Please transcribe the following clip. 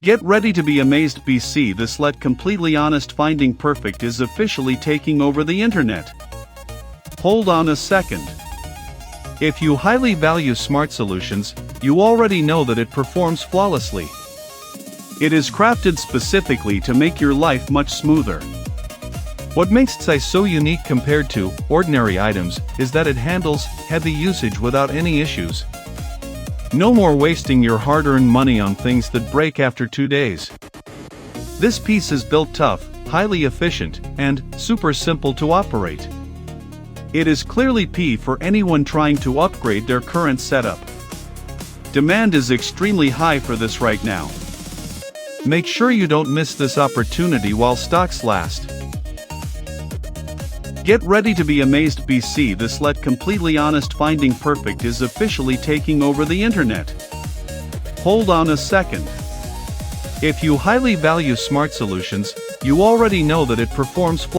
Get ready to be amazed, BC. This Let Completely Honest Finding Perfect is officially taking over the internet. Hold on a second. If you highly value smart solutions, you already know that it performs flawlessly. It is crafted specifically to make your life much smoother. What makes it so unique compared to ordinary items is that it handles heavy usage without any issues. No more wasting your hard-earned money on things that break after 2 days. This piece is built tough, highly efficient, and super simple to operate. It is clearly P for anyone trying to upgrade their current setup. Demand is extremely high for this right now. Make sure you don't miss this opportunity while stocks last. Get ready to be amazed, BC. This Let Completely Honest Finding Perfect is officially taking over the internet. Hold on a second. If you highly value smart solutions, you already know that it performs